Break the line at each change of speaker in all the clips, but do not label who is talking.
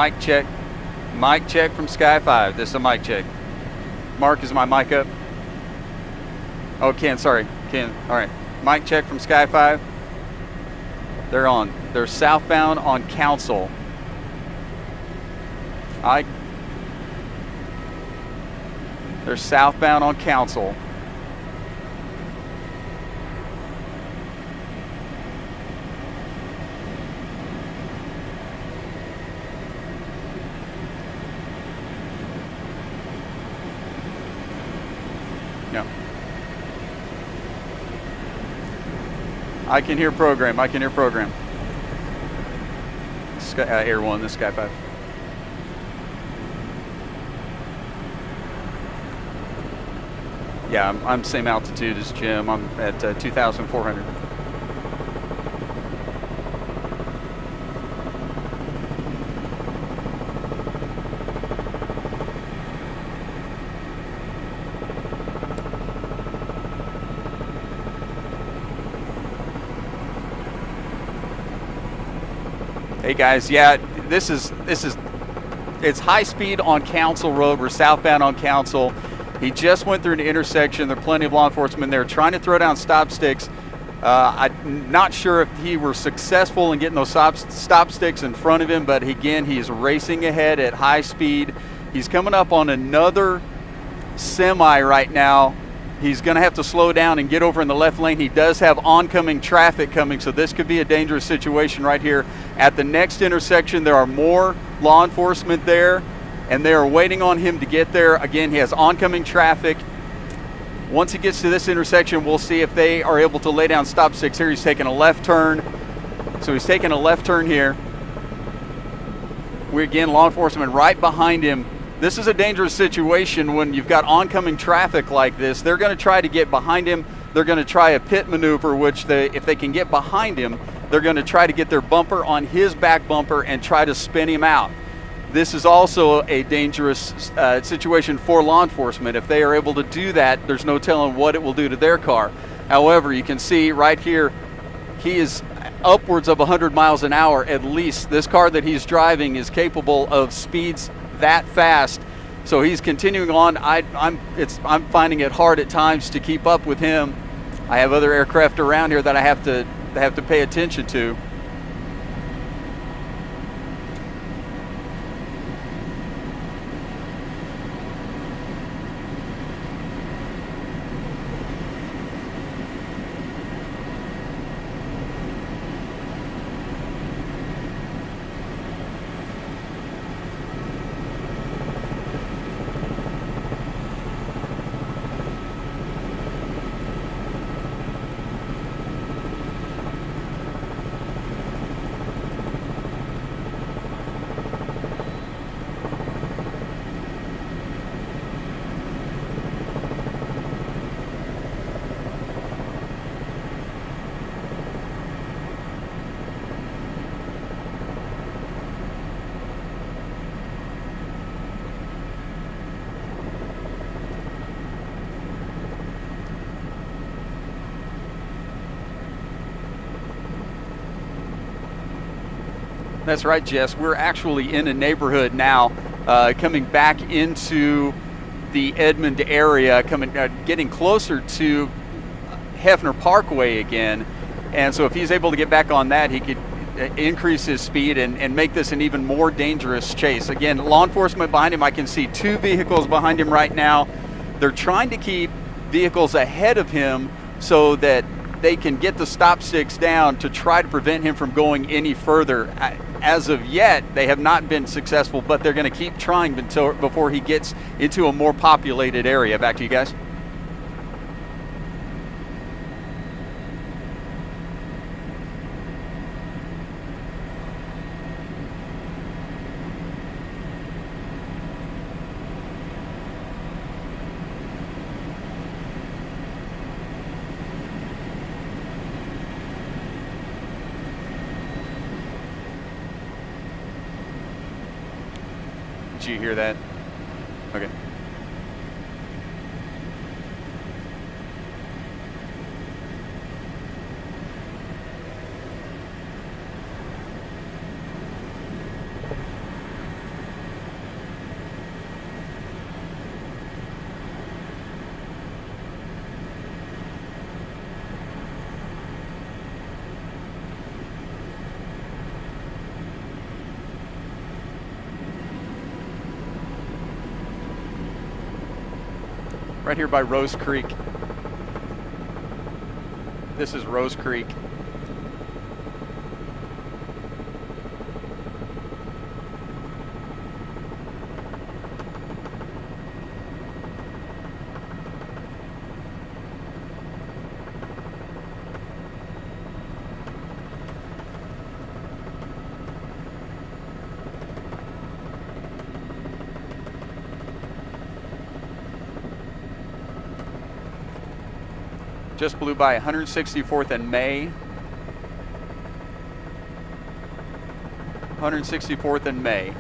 Mic check. Mic check from Sky 5. This is a mic check. Mark, is my mic up? Oh, Ken, sorry. Ken, all right. Mic check from Sky 5. They're on. They're southbound on Council. They're southbound on Council. No. I can hear program. I can hear program. Sky, Air 1, this is Sky 5. Yeah, I'm same altitude as Jim. I'm at 2,400. Hey guys, yeah, it's high speed on Council Road. We're southbound on Council. He just went through an intersection. There are plenty of law enforcement there trying to throw down stop sticks. I'm not sure if he were successful in getting those stop sticks in front of him, but again, he's racing ahead at high speed. He's coming up on another semi right now. He's going to have to slow down and get over in the left lane. He does have oncoming traffic coming, so this could be a dangerous situation right here. At the next intersection, there are more law enforcement there, and they are waiting on him to get there. Again, he has oncoming traffic. Once he gets to this intersection, we'll see if they are able to lay down stop sticks here. He's taking a left turn. So he's taking a left turn here. Again, law enforcement right behind him. This is a dangerous situation when you've got oncoming traffic like this. They're going to try to get behind him. They're going to try a pit maneuver, which if they can get behind him, they're going to try to get their bumper on his back bumper and try to spin him out. This is also a dangerous situation for law enforcement. If they are able to do that, there's no telling what it will do to their car. However, you can see right here, he is upwards of 100 miles an hour at least. This car that he's driving is capable of speeds that fast. So he's continuing on. I'm finding it hard at times to keep up with him. I have other aircraft around here that I have to pay attention to. That's right, Jess. We're actually in a neighborhood now, coming back into the Edmond area, getting closer to Hefner Parkway again. And so if he's able to get back on that, he could increase his speed and make this an even more dangerous chase. Again, law enforcement behind him. I can see 2 vehicles behind him right now. They're trying to keep vehicles ahead of him so that they can get the stop sticks down to try to prevent him from going any further. As of yet, they have not been successful, but they're going to keep trying before he gets into a more populated area. Back to you guys. Did you hear that? Okay. right here by Rose Creek. This is Rose Creek. Just blew by 164th and May. 164th and May.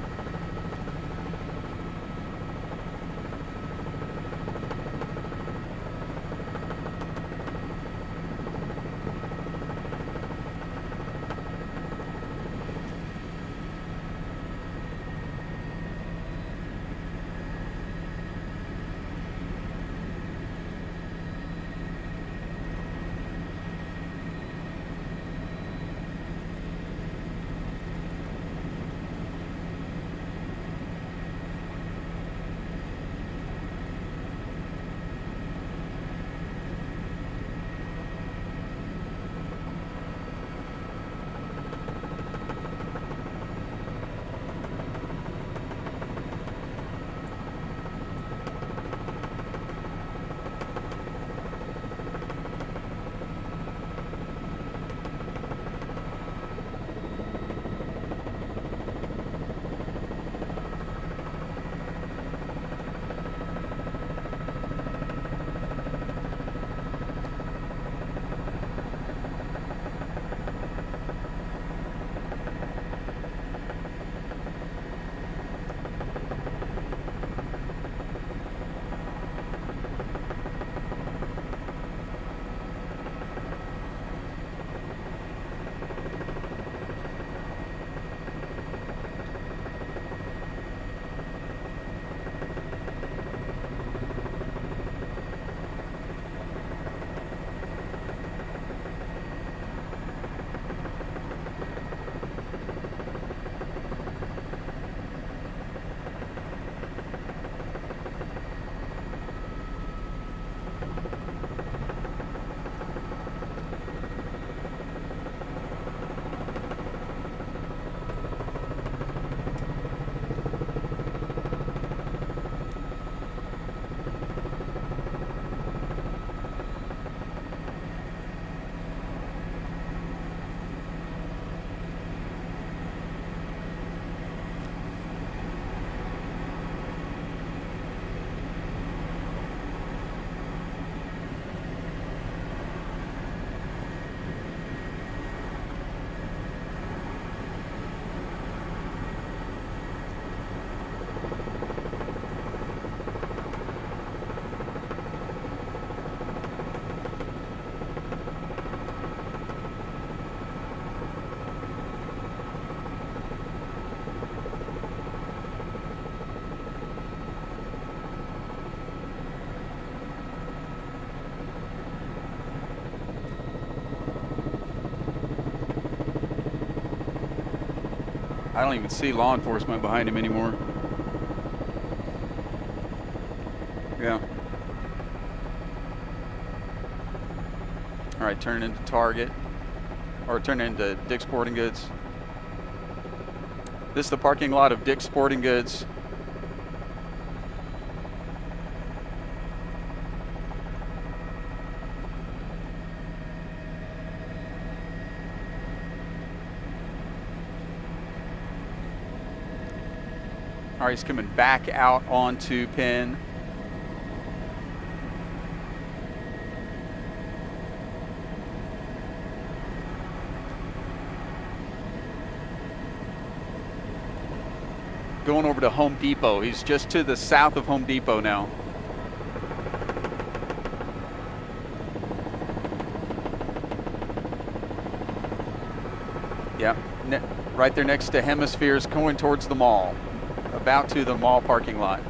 I don't even see law enforcement behind him anymore. Yeah. All right, turn into Target, or turn into Dick's Sporting Goods. This is the parking lot of Dick's Sporting Goods. All right, he's coming back out onto Penn. Going over to Home Depot. He's just to the south of Home Depot now. Yep, right there next to Hemispheres, going towards the mall. About to the mall parking lot.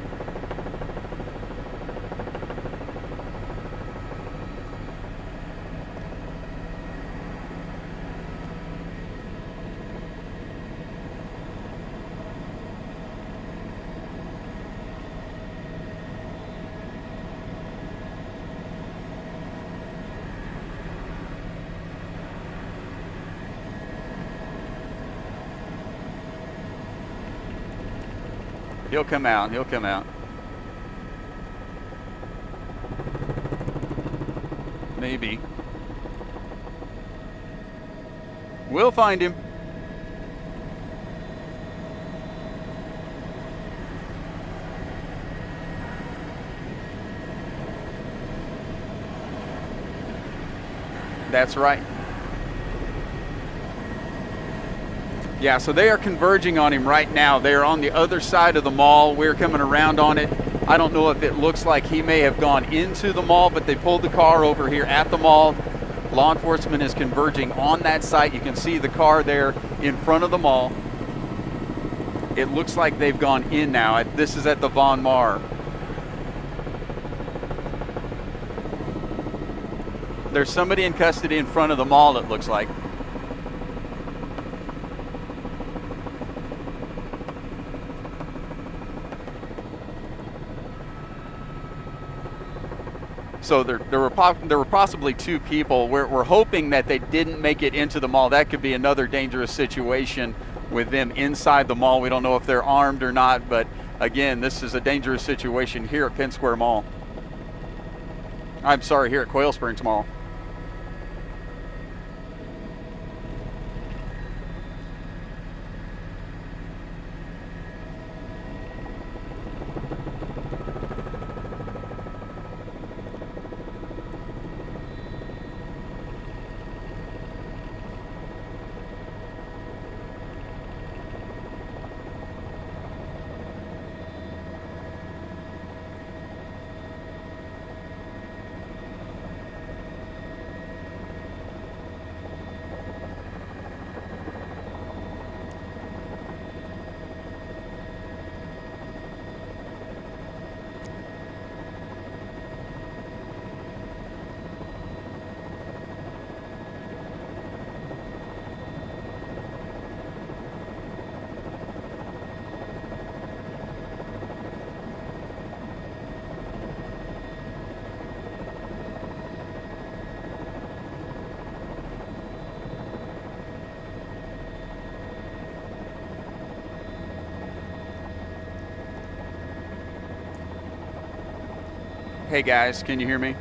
He'll come out. He'll come out. Maybe. We'll find him. That's right. Yeah, so they are converging on him right now. They are on the other side of the mall. We're coming around on it. I don't know if it looks like he may have gone into the mall, but they pulled the car over here at the mall. Law enforcement is converging on that site. You can see the car there in front of the mall. It looks like they've gone in now. This is at the Von Mar. There's somebody in custody in front of the mall, it looks like. So there were possibly two people. We're hoping that they didn't make it into the mall. That could be another dangerous situation with them inside the mall. We don't know if they're armed or not, but again, this is a dangerous situation here at Penn Square Mall. I'm sorry, here at Quail Springs Mall. Hey guys, can you hear me?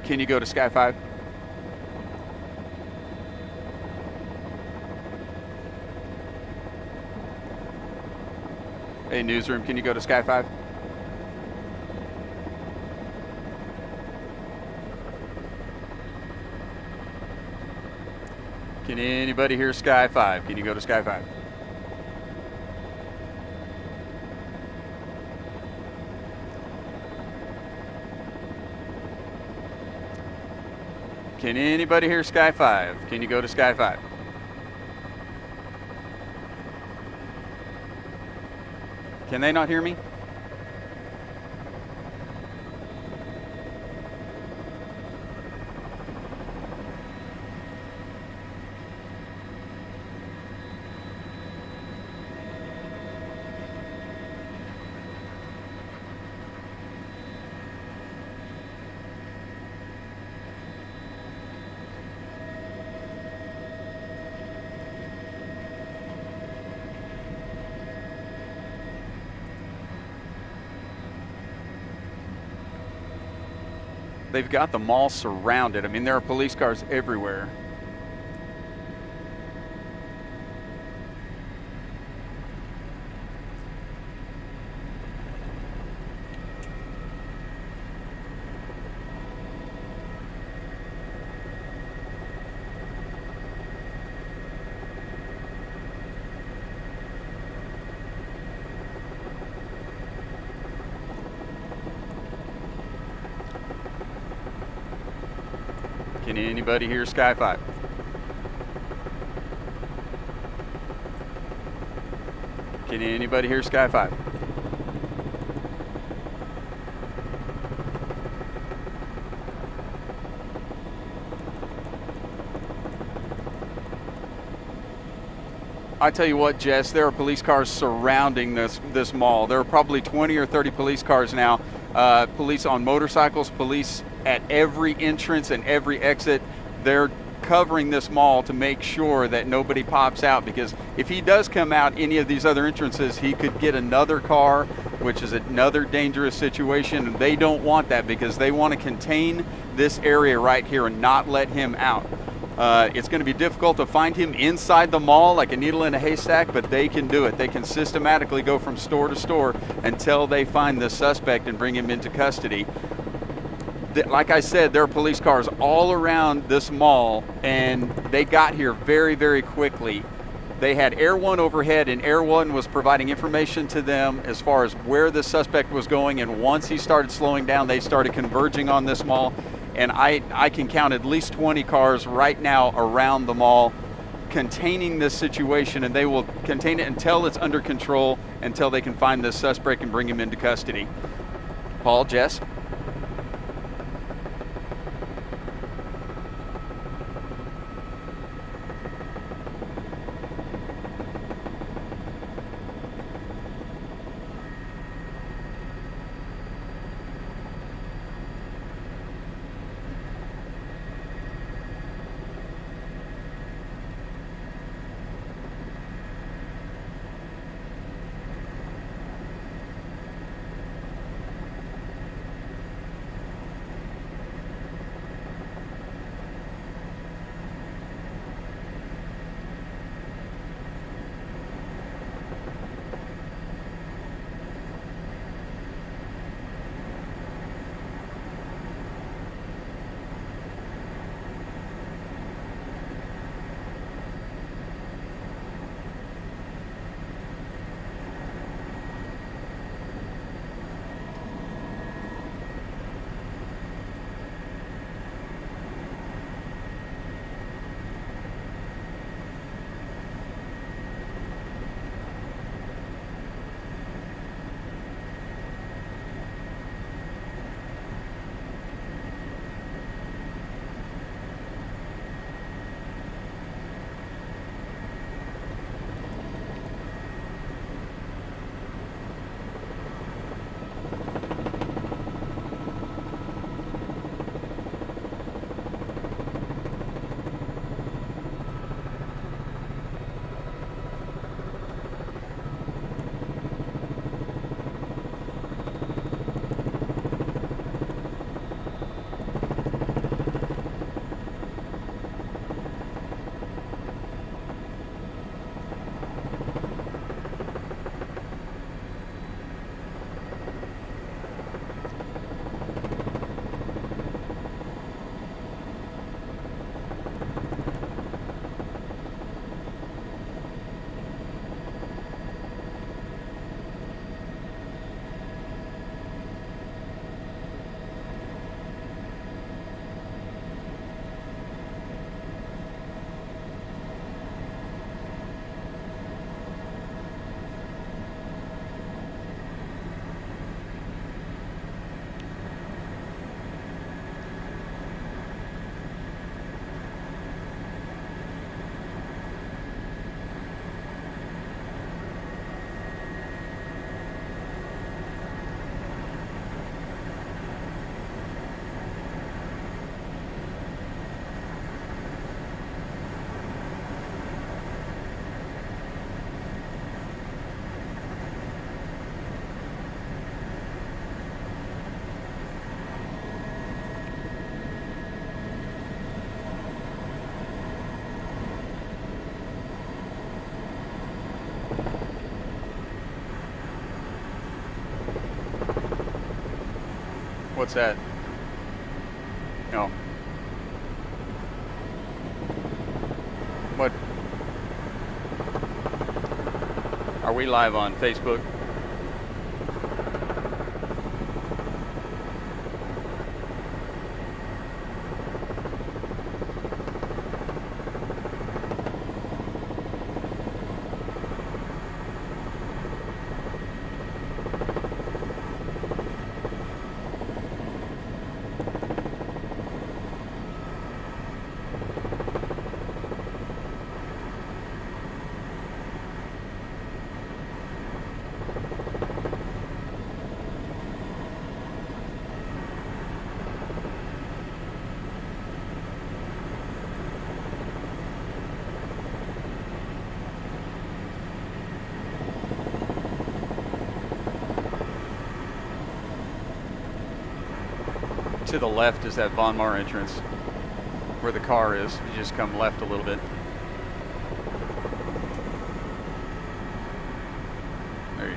Can you go to Sky 5? Hey newsroom, can you go to Sky 5? Can anybody hear Sky 5? Can you go to Sky 5? Can anybody hear Sky 5? Can you go to Sky 5? Can they not hear me? They've got the mall surrounded. I mean, there are police cars everywhere. Can anybody hear Sky 5? Can anybody hear Sky 5? I tell you what, Jess, there are police cars surrounding this mall. There are probably 20 or 30 police cars now police on motorcycles, police at every entrance and every exit. They're covering this mall to make sure that nobody pops out, because if he does come out any of these other entrances, he could get another car, which is another dangerous situation, and they don't want that because they want to contain this area right here and not let him out. It's going to be difficult to find him inside the mall like a needle in a haystack, but they can do it. They can systematically go from store to store until they find the suspect and bring him into custody. Like I said, there are police cars all around this mall, and they got here very, very quickly. They had Air 1 overhead, and Air 1 was providing information to them as far as where the suspect was going, and once he started slowing down, they started converging on this mall. And I can count at least 20 cars right now around the mall containing this situation, and they will contain it until it's under control, until they can find this suspect and bring him into custody. Paul, Jess? What's that? No. What? Are we live on Facebook? to the left is that Von Mar entrance where the car is. You just come left a little bit. There you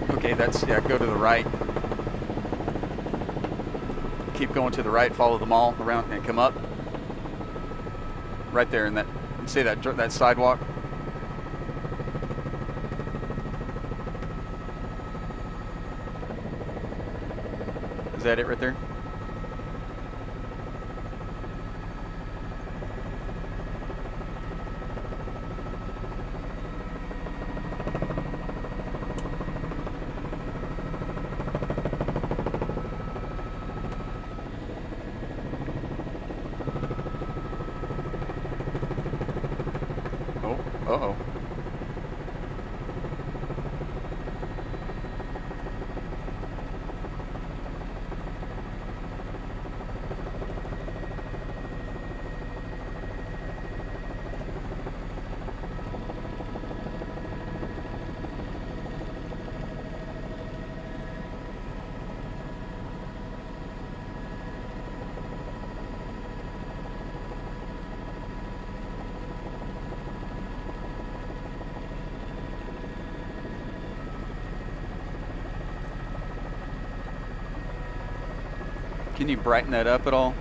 go. Okay, that's, yeah, go to the right. Keep going to the right, follow the mall around and come up. Right there in that, see that sidewalk? Is that it right there? Uh-oh. Can you brighten that up at all?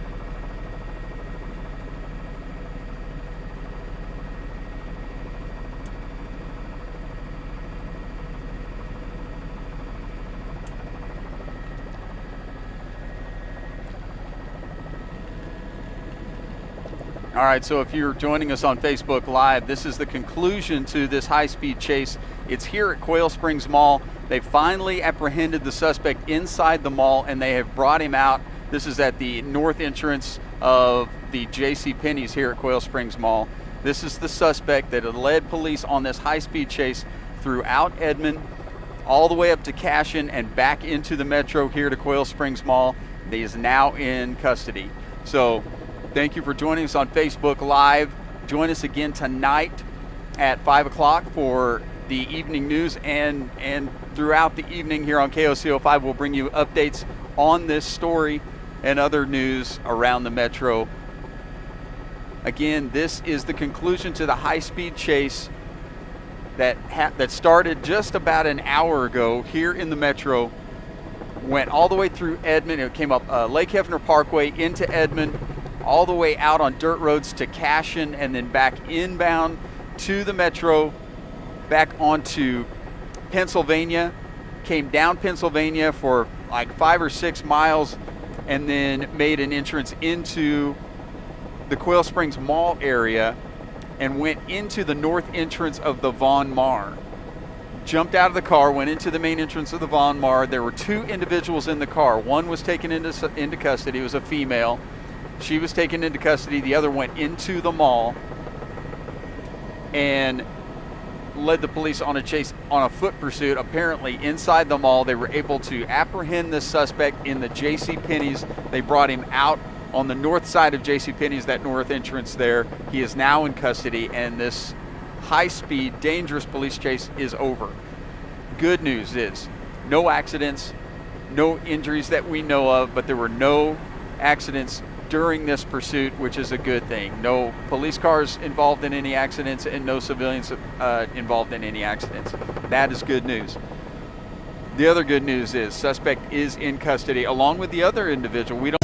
All right, so if you're joining us on Facebook Live, this is the conclusion to this high-speed chase. It's here at Quail Springs Mall. They finally apprehended the suspect inside the mall, and they have brought him out. This is at the north entrance of the JCPenney's here at Quail Springs Mall. This is the suspect that had led police on this high-speed chase throughout Edmond, all the way up to Cashion and back into the metro here to Quail Springs Mall. He is now in custody. So thank you for joining us on Facebook Live. Join us again tonight at 5 o'clock for the evening news, and throughout the evening here on KOCO5 we'll bring you updates on this story and other news around the metro. Again, this is the conclusion to the high-speed chase that started just about an hour ago here in the metro. Went all the way through Edmond. It came up Lake Hefner Parkway into Edmond, all the way out on dirt roads to Cashion, and then back inbound to the metro, back onto Pennsylvania, came down Pennsylvania for like 5 or 6 miles, and then made an entrance into the Quail Springs Mall area and went into the north entrance of the Von Mar. Jumped out of the car, went into the main entrance of the Von Mar. There were 2 individuals in the car. One was taken into custody. It was a female. She was taken into custody. The other went into the mall and led the police on a chase, on a foot pursuit. Apparently inside the mall they were able to apprehend this suspect in the JCPenney's. They brought him out on the north side of JCPenney's, that north entrance there. He is now in custody, and this high-speed, dangerous police chase is over. Good news is no accidents, no injuries that we know of, but there were no accidents during this pursuit, which is a good thing. No police cars involved in any accidents, and no civilians involved in any accidents. That is good news. The other good news is suspect is in custody along with the other individual. We don't